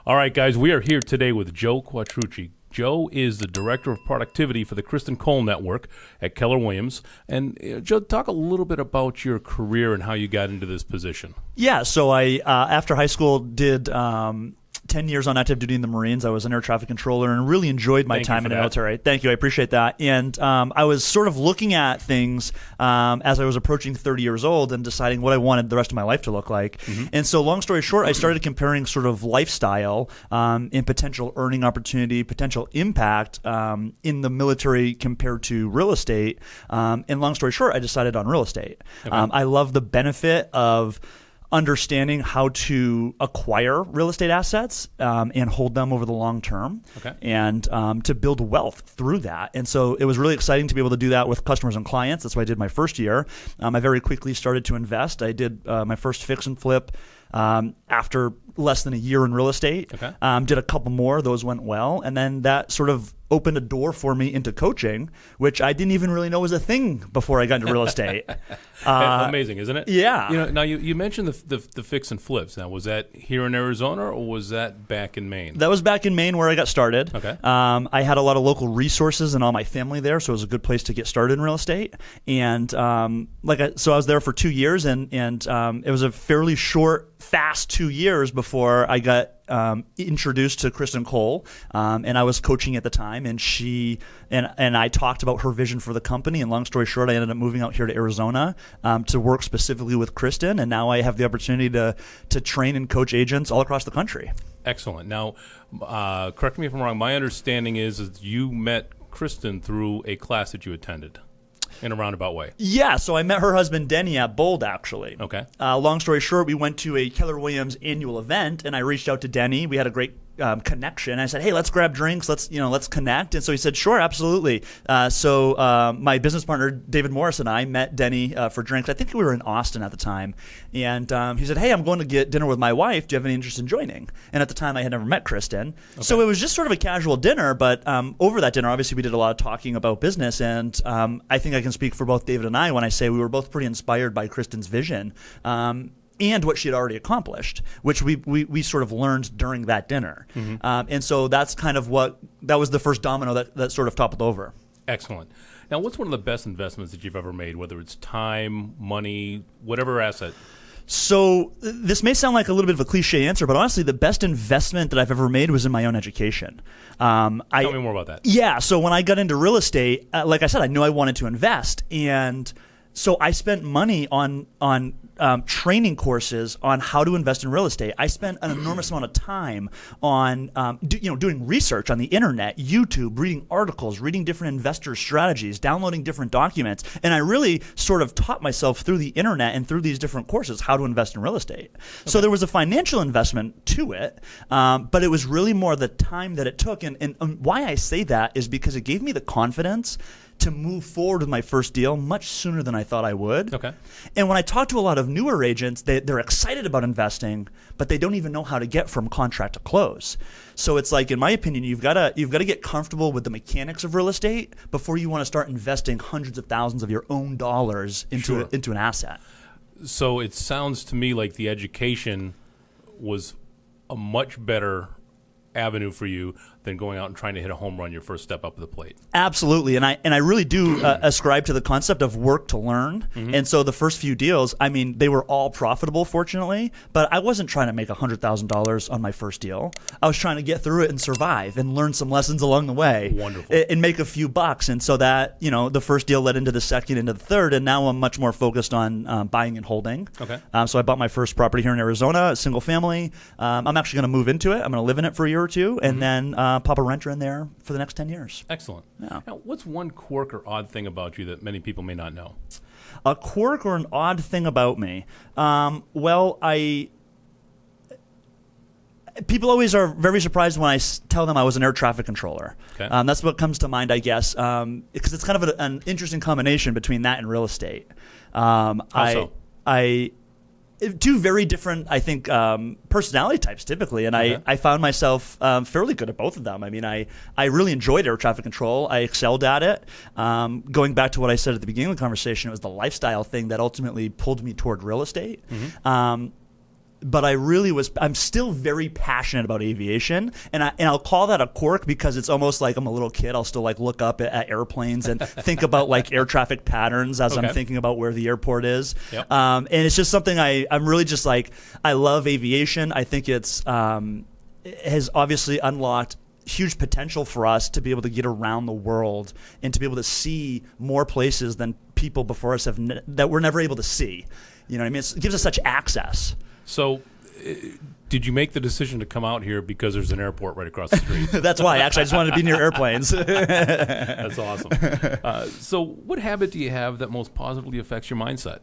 All right, guys, we are here today with Joe Quattrucci. Joe is the Director of Productivity for the Kristan Cole Network at Keller Williams. And Joe, talk a little bit about your career and how you got into this position. Yeah, so I, after high school, did 10 years on active duty in the Marines. I was an air traffic controller and really enjoyed my time in the military. Thank you. I appreciate that. And I was sort of looking at things as I was approaching 30 years old and deciding what I wanted the rest of my life to look like. And so long story short, I started comparing sort of lifestyle and potential earning opportunity, potential impact in the military compared to real estate. And long story short, I decided on real estate. Okay. I love the benefit of understanding how to acquire real estate assets and hold them over the long term, and to build wealth through that. And so it was really exciting to be able to do that with customers and clients. That's what I did my first year. I very quickly started to invest. I did my first fix and flip after less than a year in real estate. Did a couple more. Those went well. And then that sort of opened a door for me into coaching, which I didn't even really know was a thing before I got into real estate. Amazing, isn't it? Yeah. You know, now you mentioned the fix and flips. Now, was that here in Arizona or was that back in Maine? That was back in Maine where I got started. I had a lot of local resources and all my family there, so it was a good place to get started in real estate. And so I was there for 2 years, and it was a fairly short, fast 2 years before I got introduced to Kristan Cole, and I was coaching at the time, and she and I talked about her vision for the company, and long story short, I ended up moving out here to Arizona to work specifically with Kristan, and now I have the opportunity to train and coach agents all across the country. Excellent. Now, correct me if I'm wrong, my understanding is you met Kristan through a class that you attended. In a roundabout way. Yeah, so I met her husband Denny at Bold, actually. Okay. Long story short, we went to a Keller Williams annual event, and I reached out to Denny. We had a great connection. I said, hey, let's grab drinks. Let's connect. And so he said, sure, absolutely. So my business partner, David Morris, and I met Denny for drinks. I think we were in Austin at the time. And he said, hey, I'm going to get dinner with my wife. Do you have any interest in joining? And at the time, I had never met Kristan. So it was just sort of a casual dinner. But over that dinner, obviously, we did a lot of talking about business. And I think I can speak for both David and I when I say we were both pretty inspired by Kristan's vision. And what she had already accomplished, which we sort of learned during that dinner. And so that's kind of that was the first domino that sort of toppled over. Excellent. Now, what's one of the best investments that you've ever made, whether it's time, money, whatever asset? So this may sound like a little bit of a cliche answer, but honestly, the best investment that I've ever made was in my own education. Tell me more about that. Yeah. So when I got into real estate, like I said, I knew I wanted to invest, and so I spent money on training courses on how to invest in real estate. I spent an enormous amount of time on doing research on the internet, YouTube, reading articles, reading different investor strategies, downloading different documents, and I really sort of taught myself through the internet and through these different courses how to invest in real estate. So there was a financial investment to it, but it was really more the time that it took. And why I say that is because it gave me the confidence to move forward with my first deal much sooner than I thought I would. And when I talk to a lot of newer agents, they're excited about investing, but they don't even know how to get from contract to close. So it's like, in my opinion, you've got to get comfortable with the mechanics of real estate before you want to start investing hundreds of thousands of your own dollars into an asset. So it sounds to me like the education was a much better avenue for you than going out and trying to hit a home run your first step up to the plate. Absolutely. And I really do ascribe to the concept of work to learn. And so the first few deals, I mean, they were all profitable, fortunately, but I wasn't trying to make $100,000 on my first deal. I was trying to get through it and survive and learn some lessons along the way. Wonderful. And make a few bucks. And so that, the first deal led into the second, into the third, and now I'm much more focused on buying and holding. So I bought my first property here in Arizona, a single family. I'm actually going to move into it. I'm going to live in it for a year or two, and then pop a renter in there for the next 10 years. Excellent. Yeah. Now, what's one quirk or odd thing about you that many people may not know? A quirk or an odd thing about me? People always are very surprised when I tell them I was an air traffic controller. That's what comes to mind, I guess, because it's kind of an interesting combination between that and real estate. Two very different, I think, personality types typically, and I found myself fairly good at both of them. I mean, I really enjoyed air traffic control. I excelled at it. Going back to what I said at the beginning of the conversation, it was the lifestyle thing that ultimately pulled me toward real estate. but I'm still very passionate about aviation, and I'll call that a quirk because it's almost like I'm a little kid. I'll still like look up at airplanes and think about like air traffic patterns as I'm thinking about where the airport is. Yep. And it's just something I'm really just like, I love aviation. I think it has obviously unlocked huge potential for us to be able to get around the world and to be able to see more places than people before us that we're never able to see. You know what I mean? It gives us such access. So, did you make the decision to come out here because there's an airport right across the street? That's why. Actually, I just wanted to be near airplanes. That's awesome. So, what habit do you have that most positively affects your mindset?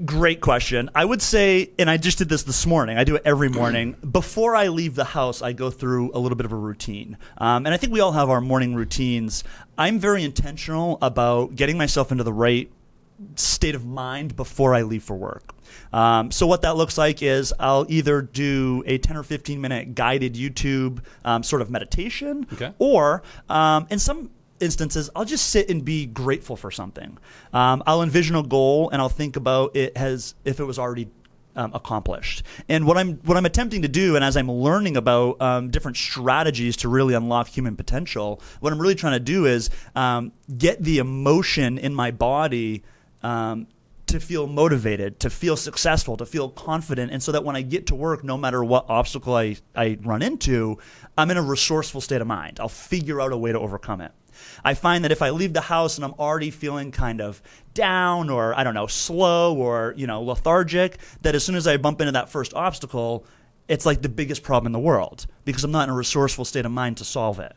Great question. I would say, and I just did this morning. I do it every morning. Before I leave the house, I go through a little bit of a routine. And I think we all have our morning routines. I'm very intentional about getting myself into the right state of mind before I leave for work. So what that looks like is I'll either do a 10 or 15 minute guided YouTube sort of meditation, or in some instances, I'll just sit and be grateful for something. I'll envision a goal and I'll think about it as if it was already accomplished. And what I'm attempting to do, and as I'm learning about different strategies to really unlock human potential, what I'm really trying to do is get the emotion in my body to feel motivated, to feel successful, to feel confident, and so that when I get to work, no matter what obstacle I run into, I'm in a resourceful state of mind. I'll figure out a way to overcome it. I find that if I leave the house and I'm already feeling kind of down or, I don't know, slow or, lethargic, that as soon as I bump into that first obstacle, it's like the biggest problem in the world because I'm not in a resourceful state of mind to solve it.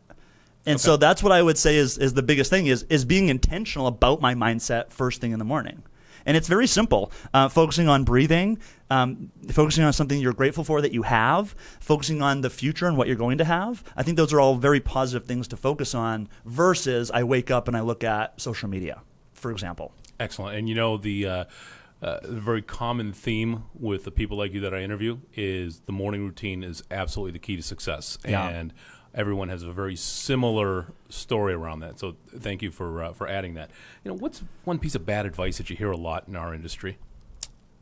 And so that's what I would say is the biggest thing is being intentional about my mindset first thing in the morning. And it's very simple. Focusing on breathing, focusing on something you're grateful for that you have, focusing on the future and what you're going to have. I think those are all very positive things to focus on versus I wake up and I look at social media, for example. Excellent. And the very common theme with the people like you that I interview is the morning routine is absolutely the key to success. Yeah. And everyone has a very similar story around that. So thank you for adding that. What's one piece of bad advice that you hear a lot in our industry?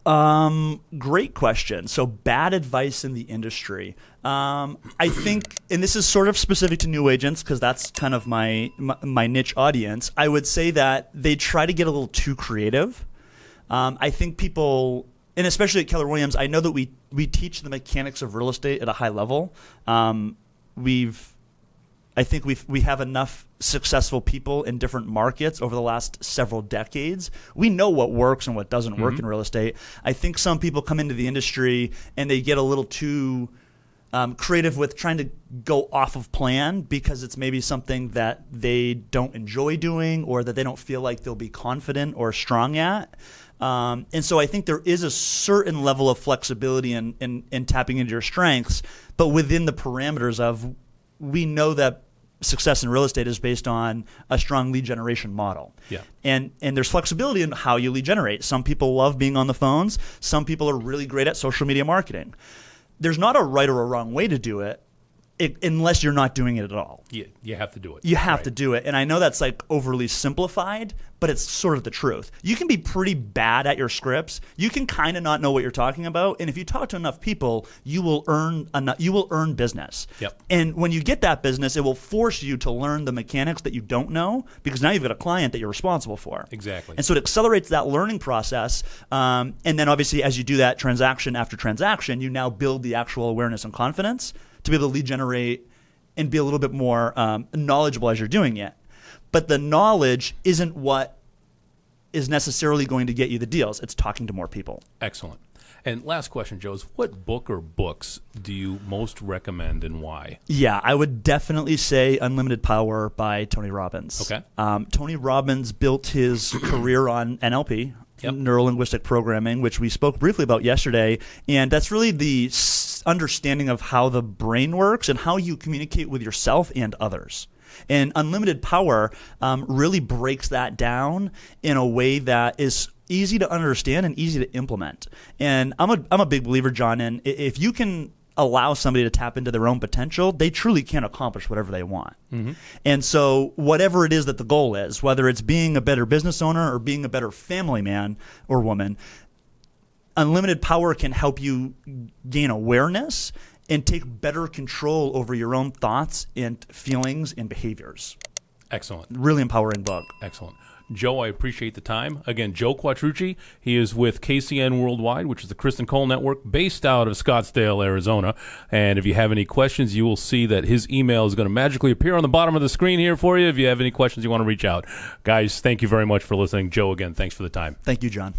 Great question. So bad advice in the industry. I think, and this is sort of specific to new agents because that's kind of my niche audience. I would say that they try to get a little too creative. I think people, and especially at Keller Williams, I know that we teach the mechanics of real estate at a high level. I think we have enough successful people in different markets over the last several decades. We know what works and what doesn't work in real estate. I think some people come into the industry and they get a little too creative with trying to go off of plan because it's maybe something that they don't enjoy doing or that they don't feel like they'll be confident or strong at. And so I think there is a certain level of flexibility in tapping into your strengths, but within the parameters of we know that success in real estate is based on a strong lead generation model. Yeah. And there's flexibility in how you lead generate. Some people love being on the phones. Some people are really great at social media marketing. There's not a right or a wrong way to do it. Unless you're not doing it at all. Yeah, you have to do it. You have to do it. And I know that's like overly simplified, but it's sort of the truth. You can be pretty bad at your scripts. You can kind of not know what you're talking about. And if you talk to enough people, you will earn business. Yep. And when you get that business, it will force you to learn the mechanics that you don't know because now you've got a client that you're responsible for. Exactly. And so it accelerates that learning process. And then obviously as you do that transaction after transaction, you now build the actual awareness and confidence to be able to lead generate and be a little bit more knowledgeable as you're doing it. But the knowledge isn't what is necessarily going to get you the deals. It's talking to more people. Excellent. And last question, Joe, is what book or books do you most recommend and why? Yeah, I would definitely say Unlimited Power by Tony Robbins. Okay. Tony Robbins built his career on NLP, neuro-linguistic programming, which we spoke briefly about yesterday. And that's really the understanding of how the brain works and how you communicate with yourself and others. And Unlimited Power really breaks that down in a way that is easy to understand and easy to implement. And I'm a big believer, John, in if you can allow somebody to tap into their own potential, they truly can accomplish whatever they want. Mm-hmm. And so whatever it is that the goal is, whether it's being a better business owner or being a better family man or woman, unlimited power can help you gain awareness and take better control over your own thoughts and feelings and behaviors. Excellent. Really empowering book. Excellent. Joe, I appreciate the time. Again, Joe Quattrucci. He is with KCN Worldwide, which is the Kristan Cole Network, based out of Scottsdale, Arizona. And if you have any questions, you will see that his email is going to magically appear on the bottom of the screen here for you if you have any questions you want to reach out. Guys, thank you very much for listening. Joe, again, thanks for the time. Thank you, John.